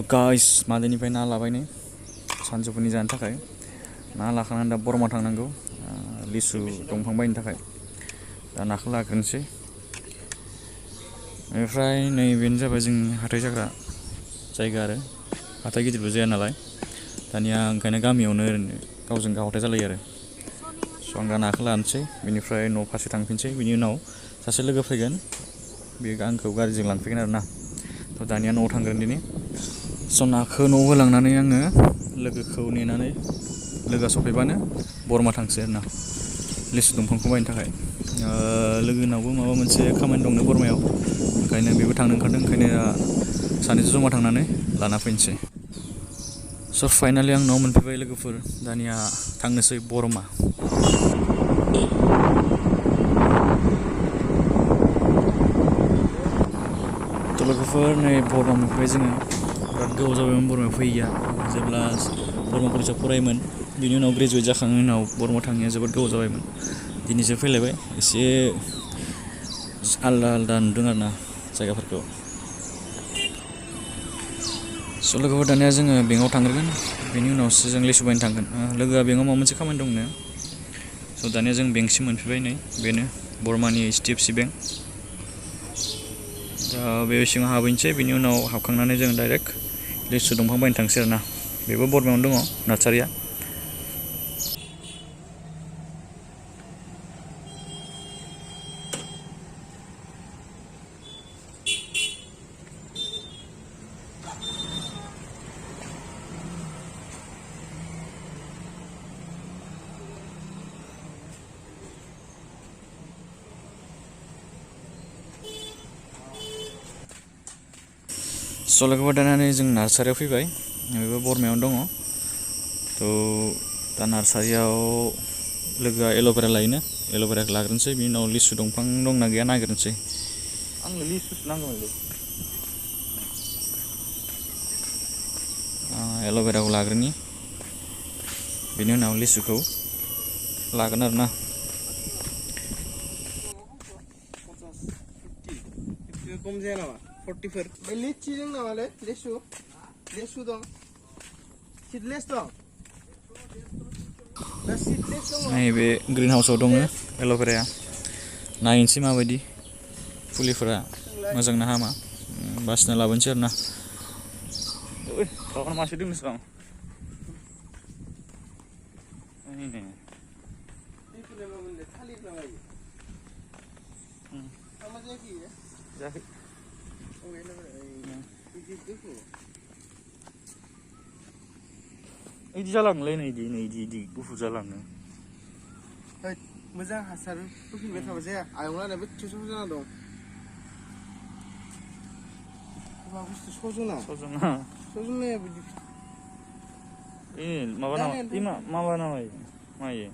Guys मादैनिफ्राय ना लाबाय नै सानजौफुनि जानो थाखाय ना लाखानानै दा बरमा थांनांगौ लिसु दंफां बायनो थाखाय दा नाखौ लाग्रोनोसै बेनिफ्राय नैबेनो जाबाय जोंनि हाथाय जाग्रा जायगा आरो हाथाय गिदिरबो जाया नालाय दानिया ओंखायनो गामियावनो ओरैनो गावजों गाव हाथाय जालायो आरो स' आं दा नाखौ लानोसै बिनिफ्राय न' फारसे थांफिनसै बिनि उनाव सासे लोगो फैगोन बेयो आंखौ गारिजों लांफैगोन आरो ना थ' दानिया न'आव थांग्रोन दिनै स' नाखौ न'आव होलांनानै आङो लोगोखौ नेनानै लोगोआ सफैबानो बरमा थांसै आरो ना लिसु दंफांखौ बायनो थाखाय लोगोनावबो माबा मोनसे खामानि दंनो बरमायाव ओंखायनो बेबो थांनो ओंखारदों ओंखायनो सानैजों जमा थांनानै लाना फैनोसै स' फाइनालि आं न'आव मोनफैबाय लोगोफोर दानिया थांनोसै बरमा थ' लोगोफोर नै बरमा मोनफैबाय जोङो बिराद गोबाव जाबायमोन बरमायाव फैयैया जेब्ला बरमा कलेजाव फरायोमोन बिनि उनाव ग्रेजुवेट जाखांनायनि उनाव बरमा थाङैया जोबोद गोबाव जाबायमोन दिनैसो फैलायबाय एसे आलदा आलदा नुदों आरो ना जायगाफोरखौ स' लोगोफोर दानिया जोङो बेंकआव थांग्रोगोन बेनि उनावसो जों लिसु बायनो थांगोन लोगोआ बेंकआव माबा मोनसे खामानि दंनो स' दानिया जों बेंकसिम मोनफैबाय नै बेनो बरमानि HDFC बेंक दा बे सिङाव हाबहैनोसै बिनि उनाव हाबखांनानै जों डाइरेक्ट लिसु दंफां बायनो थांसै आरो ना बेबो बरमायावनो दङ नार्सारिया स' लोगोफोर दाना जों नार्सारियाव फैबाय बेबो बरमायावनो दङ थ' दा नार्सारियाव लोगोआ एल'भेरा लायोनो एल'भेराखौ लाग्रोनोसै बिनि उनाव लिसु दंफां दंना गैया नागिरनोसै आंनो लिसुसो नांगौमोनलै एल'भेराखौ लाग्रोनि बिनि उनाव लिसुखौ लागोन आरो ना खम जाया नामा 40फोर लिचि दं नामालै लेसु दं सिडलेस दं दा सिडलेस दङ नैबे ग्रिन हाउसआव दङ एल'भेराया नायनोसै माबायदि फुलिफोरा मोजां ना हामा बासिना लाबोनोसै आरो ना गावनो मासे दंसै आं जायाखै इदि जालाङोलै नै इदि गुफुर जालाङो मोजां हासार होफिनबाय थाबा जाया आयंलानाबो टिउसन जाना दं मा बुस्थु सजना बिदि माबा नामा माबा नामा मायो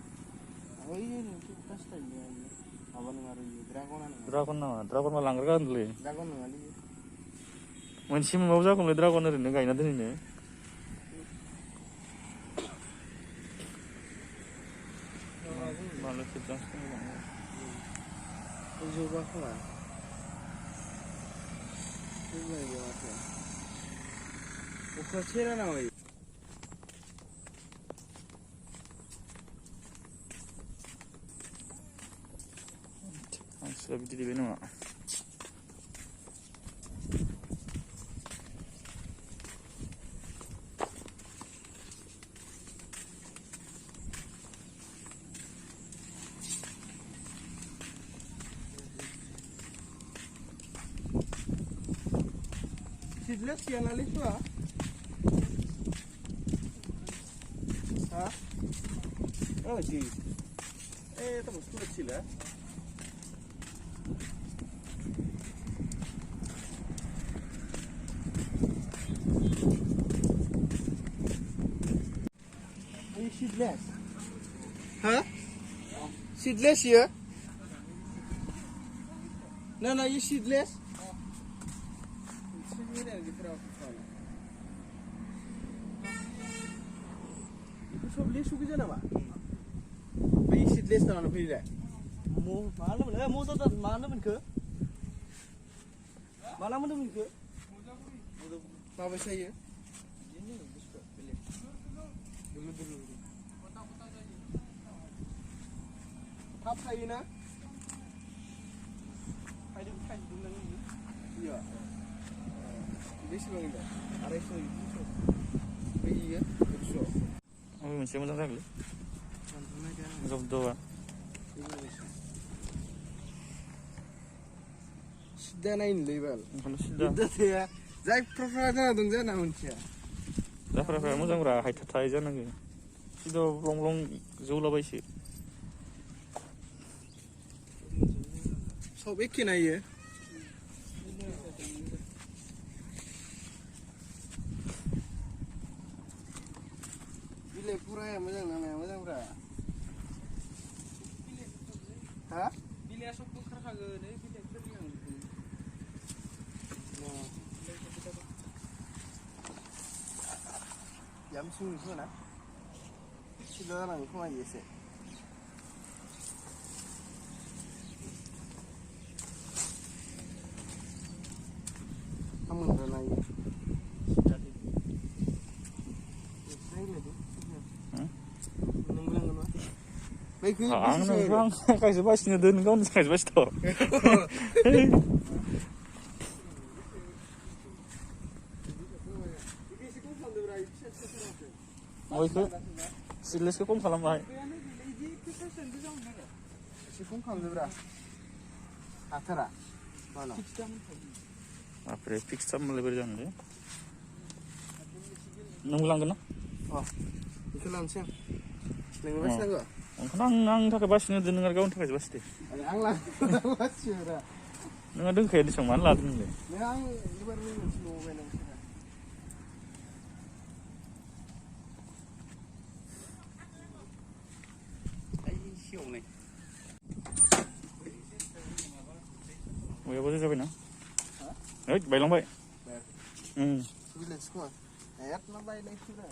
माबा नङा आरो ड्रागन नामा ड्रागन लांग्रोगानोलै ड्रागन नङालै मोनसे मोनबाबो जागौमोनलै ड्रागन ओरैनो गायना दोनैनो माला खेबजांसो जौबा खोमा अखा सेरा नामा हांसोआ बिदि दैबाय नामा Seedless ya nalis ba? Ha? Oh, जी. तो मस्त अच्छी है. ये seedless. हाँ? Seedless ya? ना ये seedless. सब लेसु गोजा नामा बै सिडलेस नामा फैलाय माला मोनो मजा दा मानो मोनखो माला मोनो मोनखो माबा सायो थाब थायोना फायदों फायदों नों iya बेसेबां ini 200 iya 100 oh moनसे मोजां जागोन जब्दआ सिदा नायनोलै बाल ओंखायनो सिदा थाया जायफ्रा जाना दं जाना मोनथिया जाफ्राफ्रा मोजांब्रा हायथा थाय जानांगौ सिदा ब्लं ब्लं जौलाबायसो सब एखे नायो बिलाइ फुराया मोजां ना माया मोजांब्रा हा बिलाइया सब बोखारखागोन बिलाइफोरनि आं Yamsung itu mana? Sudah orang kau aja sih. Kamu dah naik. Sudah di. Naik lagi. Nunggu lama. Baik ni. Ang kayak sebas ni dah nunggu ni kayak sebas tu. Oh itu seedless kok खालामबाय सिफुं खालामदोब्रा हाथारा मानो बापरे fix खालामलाय बोरै जानो दे नोंबो लांगोन ना अ बेखौ लांसै आं नोंबो बासिनांगौ ओंखायनो आंनि थाखाय बासिनो दोन नों आरो गावनि थाखाय बासिदे आं बासियोरा नोंहा दोनखायो दिसं मानो लादों नोंलाय आं एबार मोनसे न'आव बायनांसिगोन Mau apa sih na? Bailangbai. Bilang semua. Ayat na bailay sudah.